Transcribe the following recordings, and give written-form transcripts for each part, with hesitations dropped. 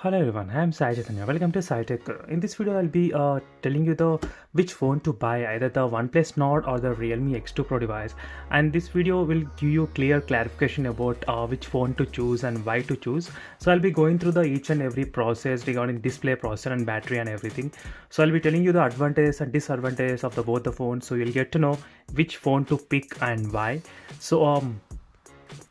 Hello everyone, I am Sai Chaitanya. Welcome to SciTech. In this video, I'll be telling you the which phone to buy, either the Oneplus Nord or the Realme X2 Pro device. And this video will give you clear clarification about which phone to choose and why to choose. So I'll be going through the each and every process regarding display, processor, and battery and everything. So I'll be telling you the advantages and disadvantages of both the phones, so you'll get to know which phone to pick and why. So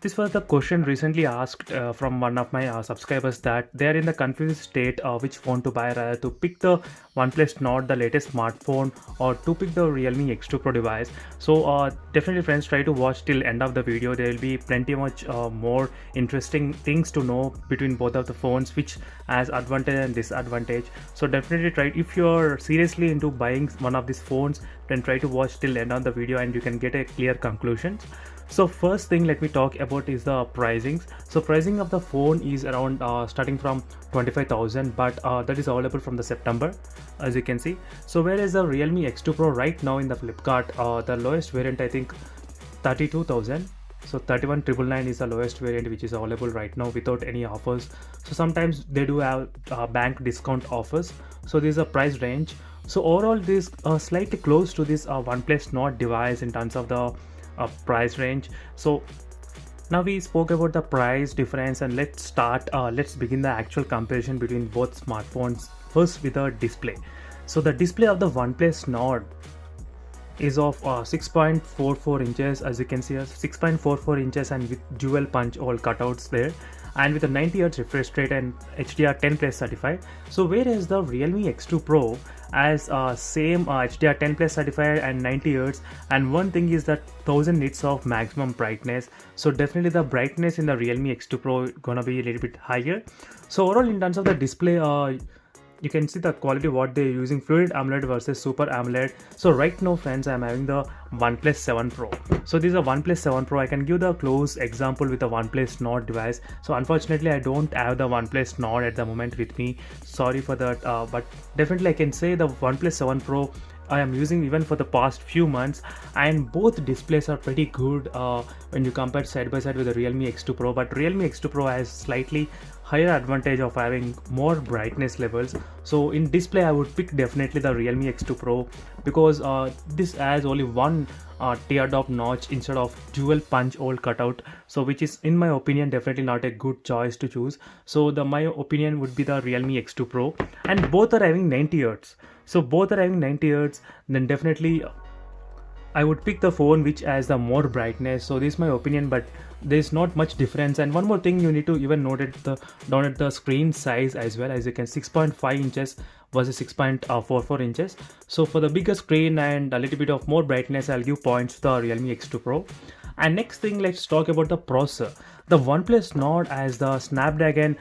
this was the question recently asked from one of my subscribers, that they are in the confused state which phone to buy, rather to pick the OnePlus Nord, the latest smartphone, or to pick the Realme X2 Pro device. So definitely friends, try to watch till end of the video. There will be plenty much more interesting things to know between both of the phones, which has advantage and disadvantage. So definitely try, if you're seriously into buying one of these phones, then try to watch till end of the video and you can get a clear conclusion. So first thing let me talk about is the pricings. So pricing of the phone is around starting from 25,000, but that is available from the September, as you can see. So whereas the Realme X2 Pro right now in the Flipkart, the lowest variant I think 32,000. So 31,999 is the lowest variant which is available right now without any offers. So sometimes they do have bank discount offers. So this is a price range. So overall this slightly close to this OnePlus Nord device in terms of the price range. So now we spoke about the price difference, and let's begin the actual comparison between both smartphones. First with the display. So the display of the OnePlus Nord is of 6.44 inches, as you can see, 6.44 inches, and with dual punch hole cutouts there, and with a 90Hz refresh rate and HDR10 plus certified. So whereas the Realme X2 Pro has same HDR10 plus certified and 90Hz, and one thing is that 1000 nits of maximum brightness. So definitely the brightness in the Realme X2 Pro gonna be a little bit higher. So overall in terms of the display, you can see the quality what they're using, Fluid AMOLED versus Super AMOLED. So right now friends, I'm having the OnePlus 7 Pro. So this is a OnePlus 7 Pro. I can give the close example with the OnePlus Nord device. So unfortunately I don't have the OnePlus Nord at the moment with me, sorry for that, but definitely I can say the OnePlus 7 Pro I am using even for the past few months, and both displays are pretty good when you compare side by side with the Realme X2 Pro. But Realme X2 Pro has slightly higher advantage of having more brightness levels. So in display I would pick definitely the Realme X2 Pro, because this has only one teardrop notch instead of dual punch hole cutout, so which is in my opinion definitely not a good choice to choose. So my opinion would be the Realme X2 Pro, and both are having 90Hz. So both are having 90Hz, then definitely I would pick the phone which has the more brightness. So this is my opinion, but there is not much difference. And one more thing, you need to even note at down at the screen size as well. As you can, 6.5 inches versus 6.44 inches. So for the bigger screen and a little bit of more brightness, I'll give points to the Realme X2 Pro. And next thing, let's talk about the processor. The OnePlus Nord has the Snapdragon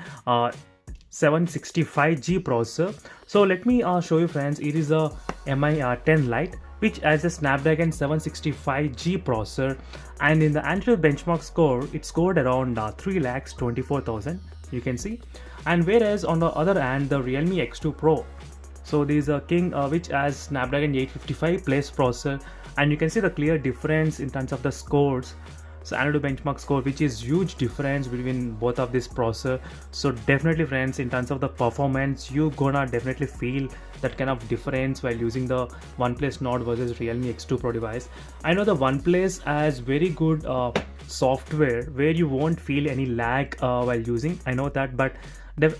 765G processor. So let me show you friends, it is a Mi 10 Lite which has a Snapdragon 765G processor, and in the Antutu benchmark score it scored around 3,24,000, you can see. And whereas on the other hand the Realme X2 Pro, so this is a king which has Snapdragon 855 plus processor, and you can see the clear difference in terms of the scores. So Antutu benchmark score, which is huge difference between both of this processor. So definitely friends, in terms of the performance, you gonna definitely feel that kind of difference while using the OnePlus Nord versus Realme X2 Pro device. I know the OnePlus has very good software where you won't feel any lag while using, I know that, but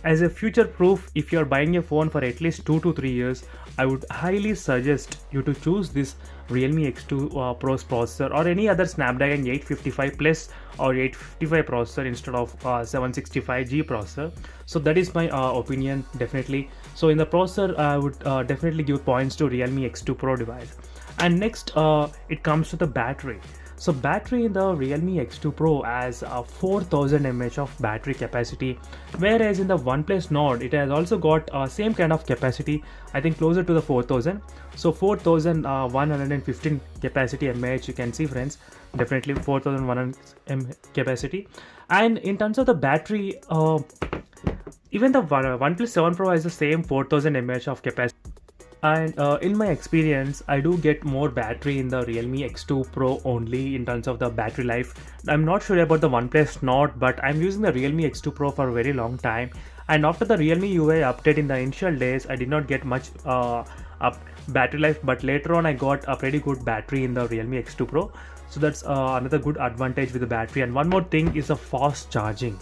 as a future proof, if you're buying a phone for at least 2 to 3 years, I would highly suggest you to choose this Realme X2 Pro's processor or any other Snapdragon 855 plus or 855 processor instead of 765G processor. So that is my opinion definitely. So in the processor I would definitely give points to Realme X2 Pro device. And next it comes to the battery. So battery in the Realme X2 Pro has 4000 mAh of battery capacity, whereas in the OnePlus Nord it has also got same kind of capacity, I think closer to the 4000. So 4115 capacity mAh, you can see friends, definitely 4100 mAh capacity. And in terms of the battery, even the OnePlus 7 Pro has the same 4000 mAh of capacity. And in my experience, I do get more battery in the Realme X2 Pro only in terms of the battery life. I'm not sure about the OnePlus Nord, but I'm using the Realme X2 Pro for a very long time. And after the Realme UI update in the initial days, I did not get much up battery life, but later on I got a pretty good battery in the Realme X2 Pro. So that's another good advantage with the battery. And one more thing is a fast charging.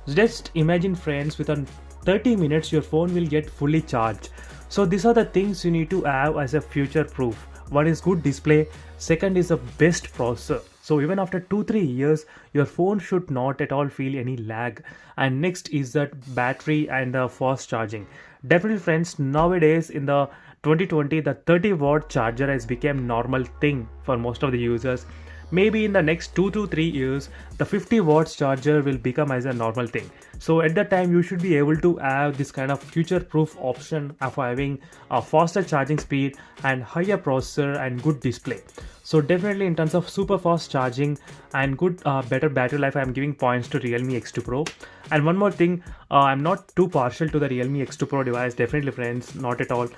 Just imagine friends, within 30 minutes your phone will get fully charged. So these are the things you need to have as a future proof. One is good display, second is the best processor. So even after 2-3 years, your phone should not at all feel any lag. And next is that battery and the fast charging. Definitely friends, nowadays in the 2020, the 30-watt charger has become normal thing for most of the users. Maybe in the next 2 to 3 years, the 50 watts charger will become as a normal thing. So at that time, you should be able to have this kind of future proof option of having a faster charging speed and higher processor and good display. So definitely in terms of super fast charging and good better battery life, I am giving points to Realme X2 Pro. And one more thing, I'm not too partial to the Realme X2 Pro device, definitely friends, not at all.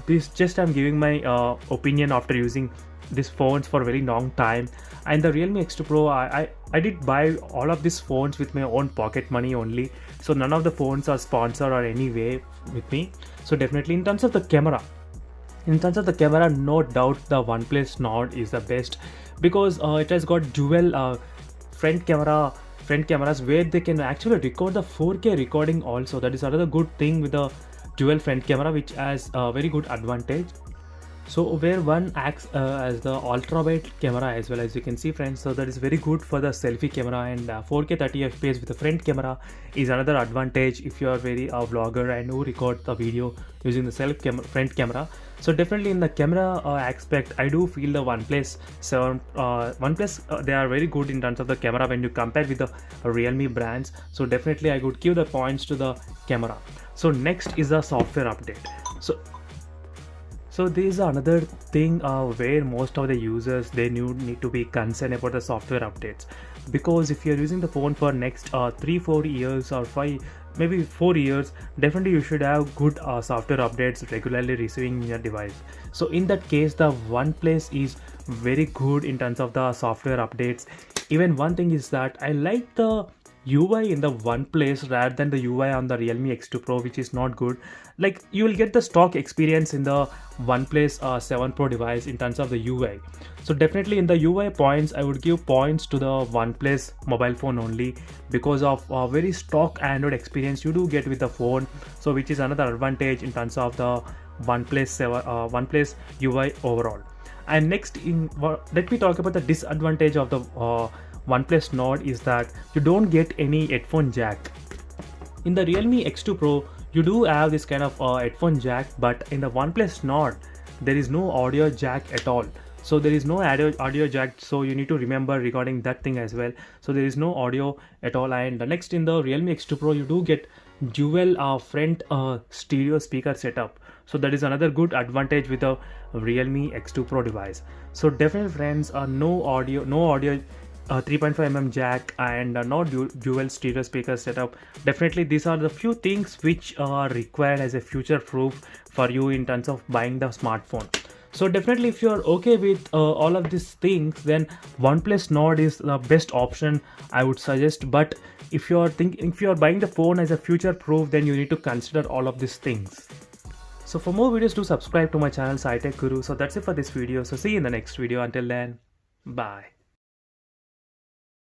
This just I'm giving my opinion after using these phones for a very long time. And the Realme X2 Pro, I did buy all of these phones with my own pocket money only, so none of the phones are sponsored or any way with me. So definitely in terms of the camera, no doubt the OnePlus Nord is the best, because it has got dual front cameras where they can actually record the 4K recording also. That is another good thing with the dual front camera, which has a very good advantage. So where one acts as the ultra wide camera as well, as you can see friends, so that is very good for the selfie camera, and 4K 30 fps with the front camera is another advantage if you are very vlogger and who record the video using the front camera. So definitely in the camera aspect, I do feel the OnePlus they are very good in terms of the camera when you compare with the Realme brands. So definitely I would give the points to the camera. So next is the software update. So this is another thing where most of the users, they need to be concerned about the software updates, because if you're using the phone for next 3-4 years or 5, maybe 4 years, definitely you should have good software updates regularly receiving in your device. So in that case, the OnePlus is very good in terms of the software updates. Even one thing is that I like the UI in the OnePlus rather than the UI on the Realme X2 Pro, which is not good. Like, you will get the stock experience in the OnePlus 7 Pro device in terms of the UI. So definitely in the UI points, I would give points to the OnePlus mobile phone only, because of very stock Android experience you do get with the phone. So which is another advantage in terms of the OnePlus UI overall. And next, let me talk about the disadvantage of the OnePlus Nord is that you don't get any headphone jack. In the Realme X2 Pro, you do have this kind of headphone jack, but in the OnePlus Nord, there is no audio jack at all. So there is no audio jack, so you need to remember regarding that thing as well. So there is no audio at all. And next, in the Realme X2 Pro, you do get dual front stereo speaker setup. So that is another good advantage with the Realme X2 Pro device. So definitely friends, no audio 3.5mm jack and no dual stereo speaker setup. Definitely these are the few things which are required as a future proof for you in terms of buying the smartphone. So definitely if you are okay with all of these things, then OnePlus Nord is the best option I would suggest. But if you are buying the phone as a future proof, then you need to consider all of these things. So for more videos, do subscribe to my channel SciTech Guru. So that's it for this video. So see you in the next video. Until then, bye.